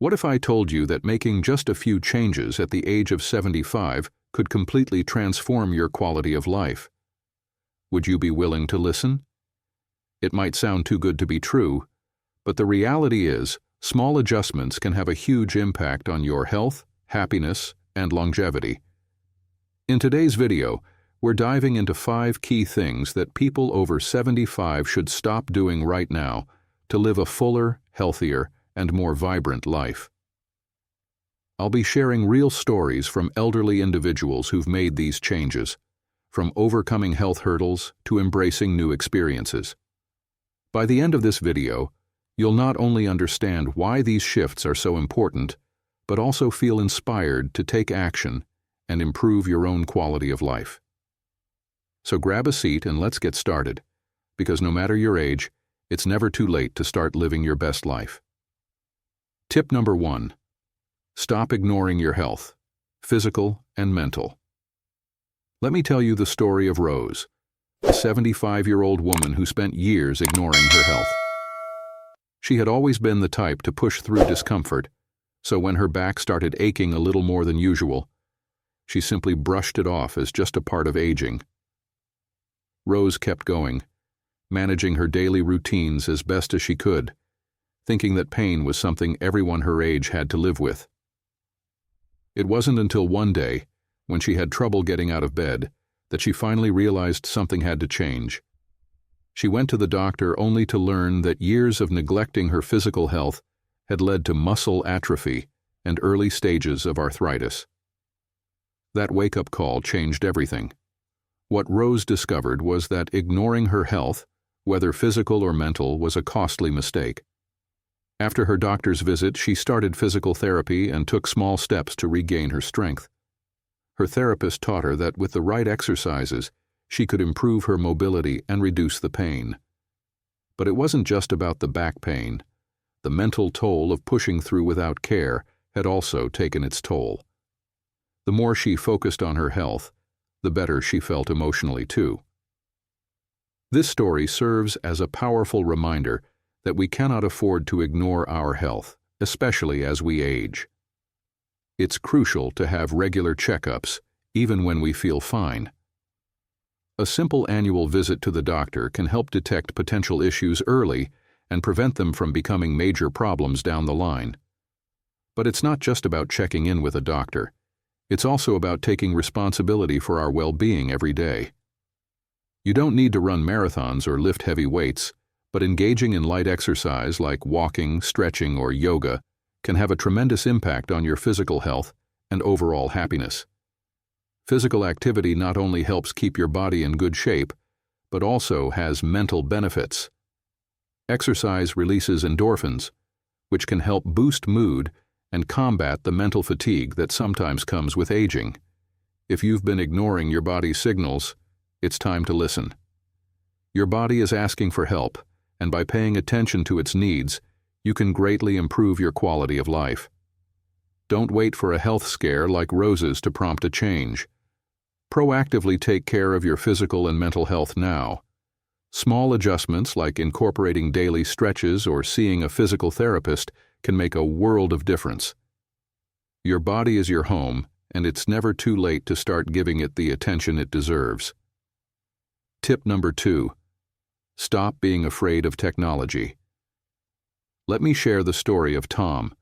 What if I told you that making just a few changes at the age of 75 could completely transform your quality of life? Would you be willing to listen? It might sound too good to be true, but the reality is, small adjustments can have a huge impact on your health, happiness, and longevity. In today's video, we're diving into 5 key things that people over 75 should stop doing right now to live a fuller, healthier, and more vibrant life. I'll be sharing real stories from elderly individuals who've made these changes, from overcoming health hurdles to embracing new experiences. By the end of this video, you'll not only understand why these shifts are so important, but also feel inspired to take action and improve your own quality of life. So grab a seat and let's get started, because no matter your age, it's never too late to start living your best life. Tip number 1. Stop ignoring your health, physical and mental. Let me tell you the story of Rose, a 75-year-old woman who spent years ignoring her health. She had always been the type to push through discomfort, so when her back started aching a little more than usual, she simply brushed it off as just a part of aging. Rose kept going, managing her daily routines as best as she could, thinking that pain was something everyone her age had to live with. It wasn't until one day, when she had trouble getting out of bed, that she finally realized something had to change. She went to the doctor only to learn that years of neglecting her physical health had led to muscle atrophy and early stages of arthritis. That wake-up call changed everything. What Rose discovered was that ignoring her health, whether physical or mental, was a costly mistake. After her doctor's visit, she started physical therapy and took small steps to regain her strength. Her therapist taught her that with the right exercises, she could improve her mobility and reduce the pain. But it wasn't just about the back pain. The mental toll of pushing through without care had also taken its toll. The more she focused on her health, the better she felt emotionally too. This story serves as a powerful reminder that we cannot afford to ignore our health, especially as we age. It's crucial to have regular checkups, even when we feel fine. A simple annual visit to the doctor can help detect potential issues early and prevent them from becoming major problems down the line. But it's not just about checking in with a doctor. It's also about taking responsibility for our well-being every day. You don't need to run marathons or lift heavy weights, but engaging in light exercise like walking, stretching, or yoga can have a tremendous impact on your physical health and overall happiness. Physical activity not only helps keep your body in good shape, but also has mental benefits. Exercise releases endorphins, which can help boost mood and combat the mental fatigue that sometimes comes with aging. If you've been ignoring your body's signals, it's time to listen. Your body is asking for help, and by paying attention to its needs, you can greatly improve your quality of life. Don't wait for a health scare like Rose's to prompt a change. Proactively take care of your physical and mental health now. Small adjustments like incorporating daily stretches or seeing a physical therapist can make a world of difference. Your body is your home, and it's never too late to start giving it the attention it deserves. Tip number 2. Stop being afraid of technology. Let me share the story of Tom,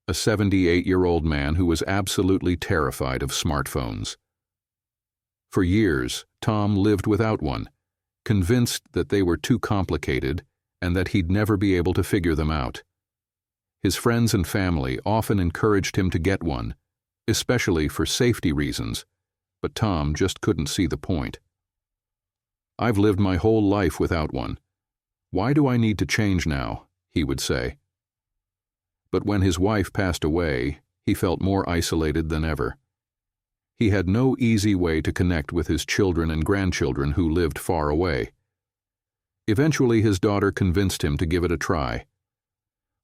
a 78-year-old man who was absolutely terrified of smartphones. For years, Tom lived without one, convinced that they were too complicated and that he'd never be able to figure them out. His friends and family often encouraged him to get one, especially for safety reasons, but Tom just couldn't see the point. "I've lived my whole life without one. Why do I need to change now?" he would say. But when his wife passed away, he felt more isolated than ever. He had no easy way to connect with his children and grandchildren who lived far away. Eventually, his daughter convinced him to give it a try.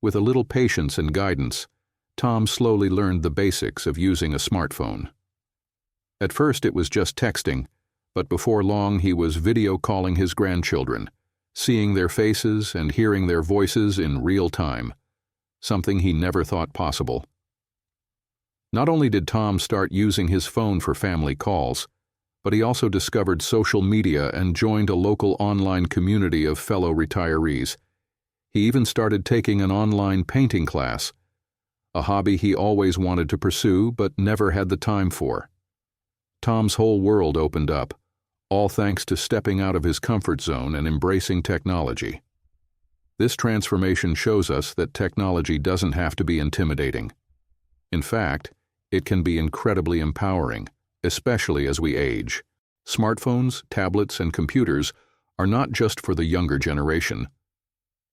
With a little patience and guidance, Tom slowly learned the basics of using a smartphone. At first, it was just texting, but before long he was video calling his grandchildren, seeing their faces and hearing their voices in real time. something he never thought possible. Not only did Tom start using his phone for family calls, but he also discovered social media and joined a local online community of fellow retirees. He even started taking an online painting class, a hobby he always wanted to pursue but never had the time for. Tom's whole world opened up, all thanks to stepping out of his comfort zone and embracing technology. This transformation shows us that technology doesn't have to be intimidating. In fact, it can be incredibly empowering, especially as we age. Smartphones, tablets, and computers are not just for the younger generation.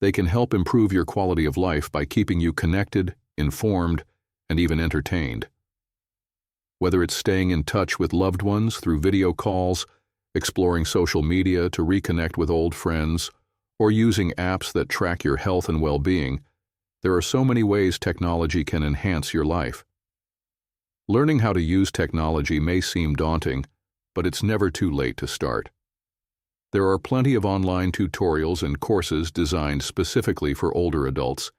They can help improve your quality of life by keeping you connected, informed, and even entertained. Whether it's staying in touch with loved ones through video calls, exploring social media to reconnect with old friends, or using apps that track your health and well-being, there are so many ways technology can enhance your life. Learning how to use technology may seem daunting, but it's never too late to start. There are plenty of online tutorials and courses designed specifically for older adults,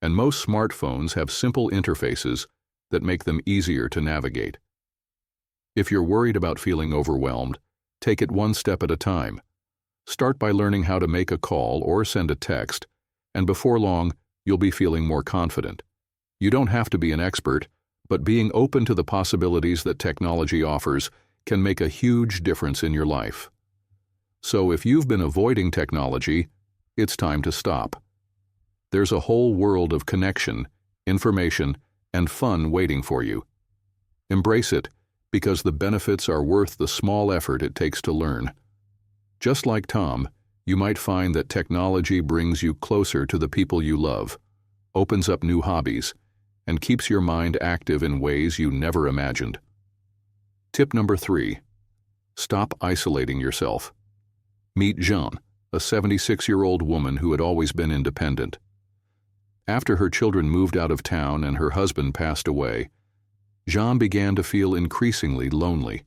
and most smartphones have simple interfaces that make them easier to navigate. If you're worried about feeling overwhelmed, take it one step at a time. Start by learning how to make a call or send a text, and before long, you'll be feeling more confident. You don't have to be an expert, but being open to the possibilities that technology offers can make a huge difference in your life. So if you've been avoiding technology, it's time to stop. There's a whole world of connection, information, and fun waiting for you. Embrace it, because the benefits are worth the small effort it takes to learn. Just like Tom, you might find that technology brings you closer to the people you love, opens up new hobbies, and keeps your mind active in ways you never imagined. Tip number 3. Stop isolating yourself. Meet Jean, a 76-year-old woman who had always been independent. After her children moved out of town and her husband passed away, Jean began to feel increasingly lonely.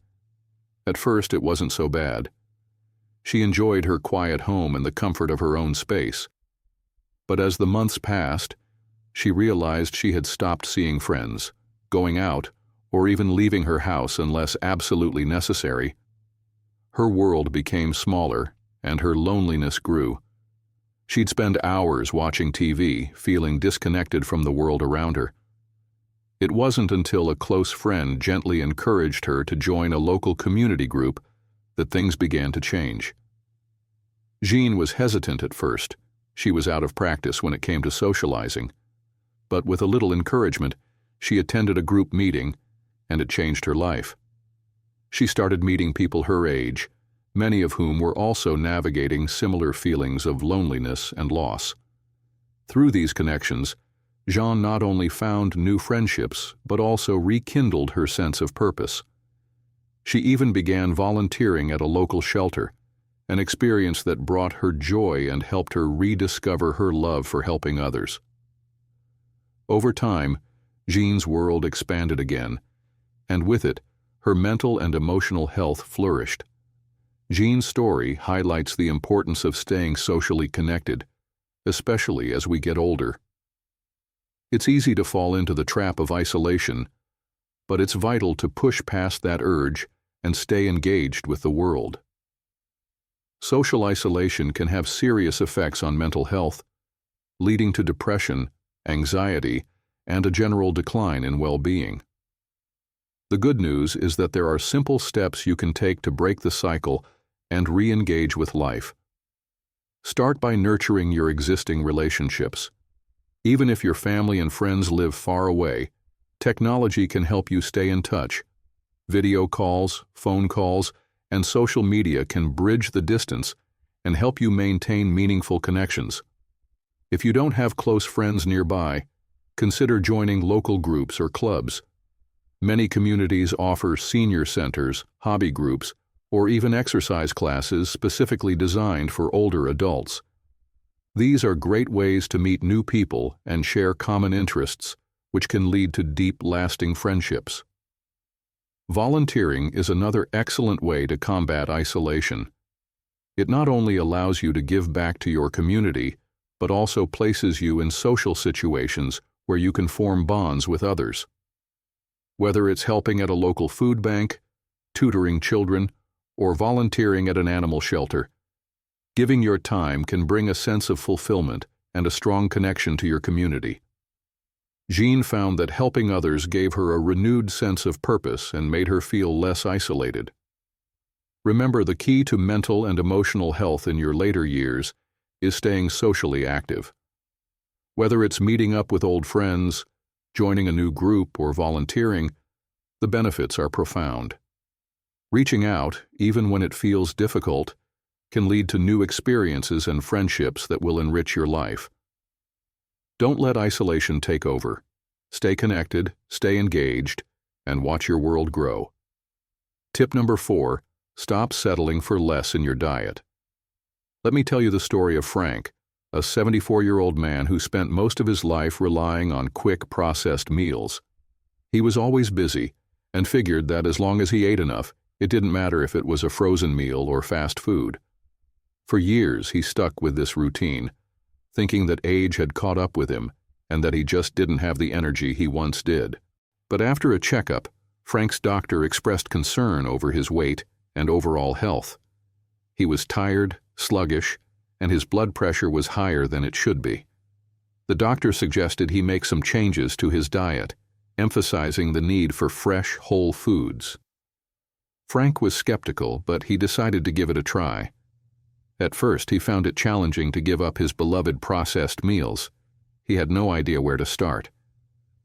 At first, it wasn't so bad. She enjoyed her quiet home and the comfort of her own space. But as the months passed, she realized she had stopped seeing friends, going out, or even leaving her house unless absolutely necessary. Her world became smaller, and her loneliness grew. She'd spend hours watching TV, feeling disconnected from the world around her. It wasn't until a close friend gently encouraged her to join a local community group that things began to change. Jean was hesitant at first. She was out of practice when it came to socializing. But with a little encouragement, she attended a group meeting, and it changed her life. She started meeting people her age, many of whom were also navigating similar feelings of loneliness and loss. Through these connections, Jean not only found new friendships, but also rekindled her sense of purpose. She even began volunteering at a local shelter, an experience that brought her joy and helped her rediscover her love for helping others. Over time, Jean's world expanded again, and with it, her mental and emotional health flourished. Jean's story highlights the importance of staying socially connected, especially as we get older. It's easy to fall into the trap of isolation, but it's vital to push past that urge and stay engaged with the world. Social isolation can have serious effects on mental health, leading to depression, anxiety, and a general decline in well-being. The good news is that there are simple steps you can take to break the cycle and re-engage with life. Start by nurturing your existing relationships. Even if your family and friends live far away, technology can help you stay in touch. Video calls, phone calls, and social media can bridge the distance and help you maintain meaningful connections. If you don't have close friends nearby, consider joining local groups or clubs. Many communities offer senior centers, hobby groups, or even exercise classes specifically designed for older adults. These are great ways to meet new people and share common interests, which can lead to deep, lasting friendships. Volunteering is another excellent way to combat isolation. It not only allows you to give back to your community, but also places you in social situations where you can form bonds with others. Whether it's helping at a local food bank, tutoring children, or volunteering at an animal shelter, giving your time can bring a sense of fulfillment and a strong connection to your community. Jean found that helping others gave her a renewed sense of purpose and made her feel less isolated. Remember, the key to mental and emotional health in your later years is staying socially active. Whether it's meeting up with old friends, joining a new group, or volunteering, the benefits are profound. Reaching out, even when it feels difficult, can lead to new experiences and friendships that will enrich your life. Don't let isolation take over. Stay connected, stay engaged, and watch your world grow. Tip number 4, stop settling for less in your diet. Let me tell you the story of Frank, a 74-year-old man who spent most of his life relying on quick, processed meals. He was always busy and figured that as long as he ate enough, it didn't matter if it was a frozen meal or fast food. For years, he stuck with this routine, thinking that age had caught up with him and that he just didn't have the energy he once did. But after a checkup, Frank's doctor expressed concern over his weight and overall health. He was tired, sluggish, and his blood pressure was higher than it should be. The doctor suggested he make some changes to his diet, emphasizing the need for fresh, whole foods. Frank was skeptical, but he decided to give it a try. At first, he found it challenging to give up his beloved processed meals. He had no idea where to start.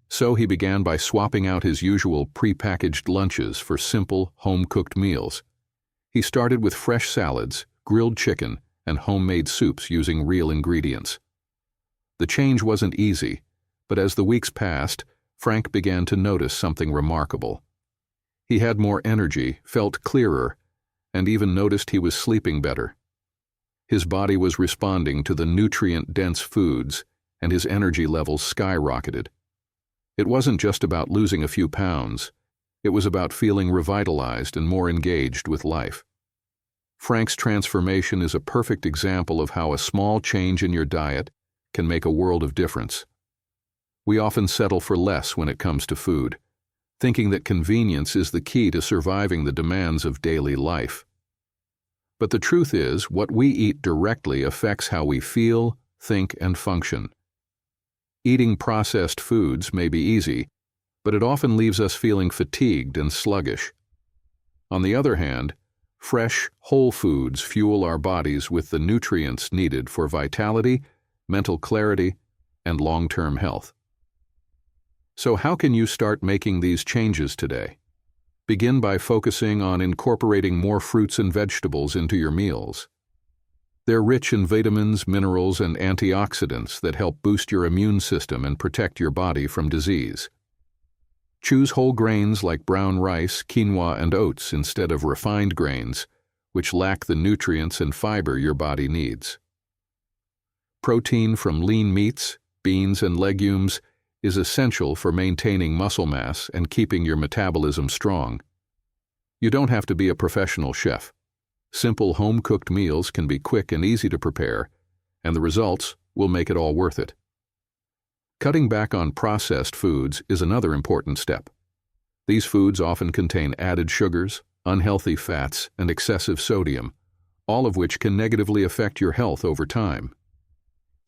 So he began by swapping out his usual prepackaged lunches for simple, home-cooked meals. He started with fresh salads, grilled chicken, and homemade soups using real ingredients. The change wasn't easy, but as the weeks passed, Frank began to notice something remarkable. He had more energy, felt clearer, and even noticed he was sleeping better. His body was responding to the nutrient-dense foods, and his energy levels skyrocketed. It wasn't just about losing a few pounds. It was about feeling revitalized and more engaged with life. Frank's transformation is a perfect example of how a small change in your diet can make a world of difference. We often settle for less when it comes to food, thinking that convenience is the key to surviving the demands of daily life. But the truth is, what we eat directly affects how we feel, think, and function. Eating processed foods may be easy, but it often leaves us feeling fatigued and sluggish. On the other hand, fresh, whole foods fuel our bodies with the nutrients needed for vitality, mental clarity, and long-term health. So how can you start making these changes today? Begin by focusing on incorporating more fruits and vegetables into your meals. They're rich in vitamins, minerals, and antioxidants that help boost your immune system and protect your body from disease. Choose whole grains like brown rice, quinoa, and oats instead of refined grains, which lack the nutrients and fiber your body needs. Protein from lean meats, beans, and legumes is essential for maintaining muscle mass and keeping your metabolism strong. You don't have to be a professional chef. Simple home-cooked meals can be quick and easy to prepare, and the results will make it all worth it. Cutting back on processed foods is another important step. These foods often contain added sugars, unhealthy fats, and excessive sodium, all of which can negatively affect your health over time.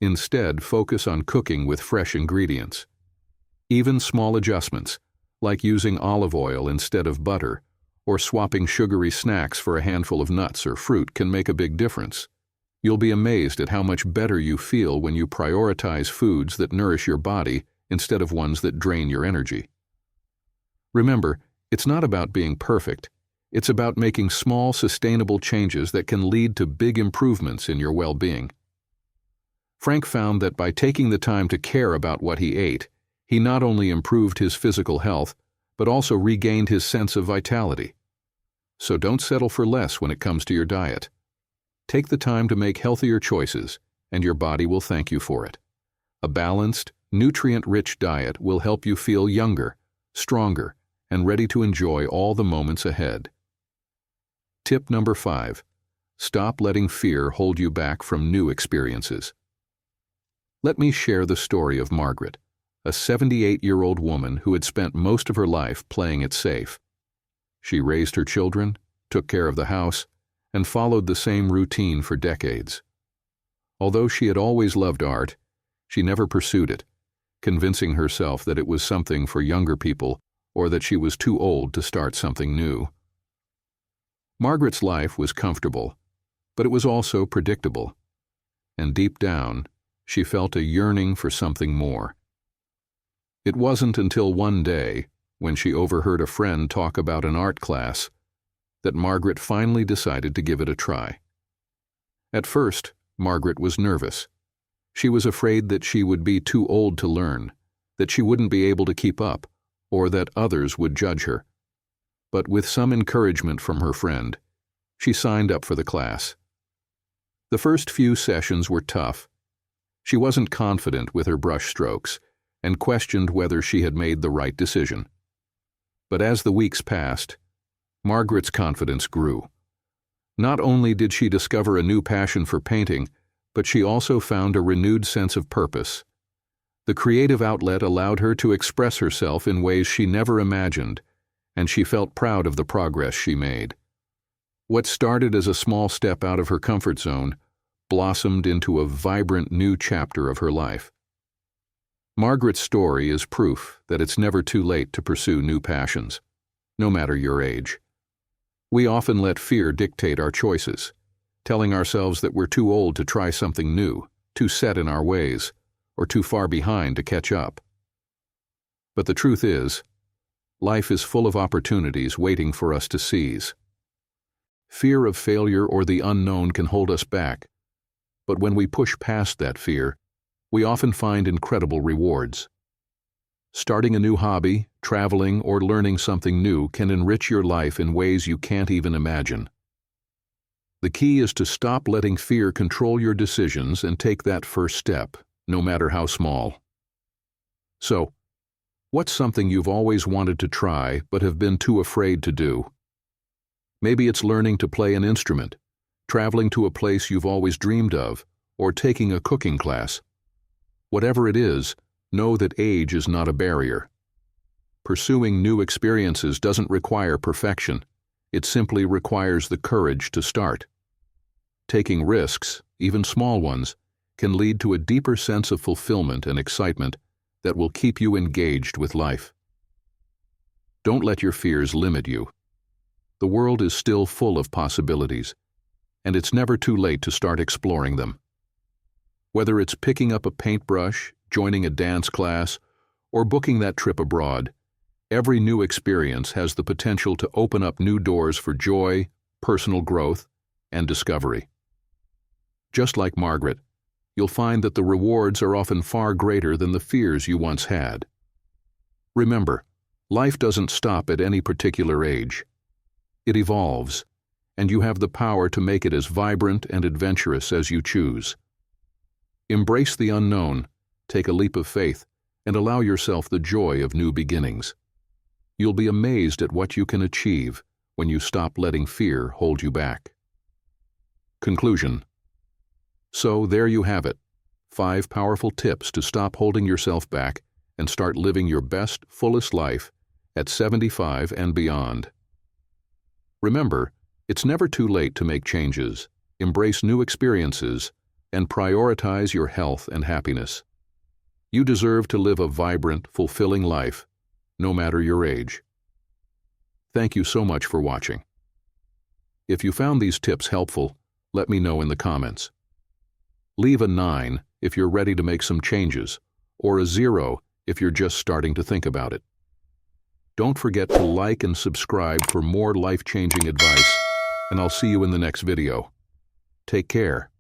Instead, focus on cooking with fresh ingredients. Even small adjustments, like using olive oil instead of butter, or swapping sugary snacks for a handful of nuts or fruit, can make a big difference. You'll be amazed at how much better you feel when you prioritize foods that nourish your body instead of ones that drain your energy. Remember, it's not about being perfect. It's about making small, sustainable changes that can lead to big improvements in your well-being. Frank found that by taking the time to care about what he ate, he not only improved his physical health, but also regained his sense of vitality. So don't settle for less when it comes to your diet. Take the time to make healthier choices, and your body will thank you for it. A balanced, nutrient-rich diet will help you feel younger, stronger, and ready to enjoy all the moments ahead. Tip number 5. Stop letting fear hold you back from new experiences. Let me share the story of Margaret, a 78-year-old woman who had spent most of her life playing it safe. She raised her children, took care of the house, and followed the same routine for decades. Although she had always loved art, she never pursued it, convincing herself that it was something for younger people or that she was too old to start something new. Margaret's life was comfortable, but it was also predictable, and deep down, she felt a yearning for something more. It wasn't until one day, when she overheard a friend talk about an art class, that Margaret finally decided to give it a try. At first, Margaret was nervous. She was afraid that she would be too old to learn, that she wouldn't be able to keep up, or that others would judge her. But with some encouragement from her friend, she signed up for the class. The first few sessions were tough. She wasn't confident with her brush strokes and questioned whether she had made the right decision. But as the weeks passed, Margaret's confidence grew. Not only did she discover a new passion for painting, but she also found a renewed sense of purpose. The creative outlet allowed her to express herself in ways she never imagined, and she felt proud of the progress she made. What started as a small step out of her comfort zone blossomed into a vibrant new chapter of her life. Margaret's story is proof that it's never too late to pursue new passions, no matter your age. We often let fear dictate our choices, telling ourselves that we're too old to try something new, too set in our ways, or too far behind to catch up. But the truth is, life is full of opportunities waiting for us to seize. Fear of failure or the unknown can hold us back, but when we push past that fear, we often find incredible rewards. Starting a new hobby, traveling, or learning something new can enrich your life in ways you can't even imagine. The key is to stop letting fear control your decisions and take that first step, no matter how small. So, what's something you've always wanted to try but have been too afraid to do? Maybe it's learning to play an instrument, traveling to a place you've always dreamed of, or taking a cooking class. Whatever it is, know that age is not a barrier. Pursuing new experiences doesn't require perfection. It simply requires the courage to start. Taking risks, even small ones, can lead to a deeper sense of fulfillment and excitement that will keep you engaged with life. Don't let your fears limit you. The world is still full of possibilities, and it's never too late to start exploring them. Whether it's picking up a paintbrush, joining a dance class, or booking that trip abroad, every new experience has the potential to open up new doors for joy, personal growth, and discovery. Just like Margaret, you'll find that the rewards are often far greater than the fears you once had. Remember, life doesn't stop at any particular age. It evolves, and you have the power to make it as vibrant and adventurous as you choose. Embrace the unknown, take a leap of faith, and allow yourself the joy of new beginnings. You'll be amazed at what you can achieve when you stop letting fear hold you back. Conclusion. So there you have it, 5 powerful tips to stop holding yourself back and start living your best, fullest life at 75 and beyond. Remember, it's never too late to make changes, embrace new experiences, and prioritize your health and happiness. You deserve to live a vibrant, fulfilling life, no matter your age. Thank you so much for watching. If you found these tips helpful, let me know in the comments. Leave a 9 if you're ready to make some changes, or a 0 if you're just starting to think about it. Don't forget to like and subscribe for more life-changing advice, and I'll see you in the next video. Take care.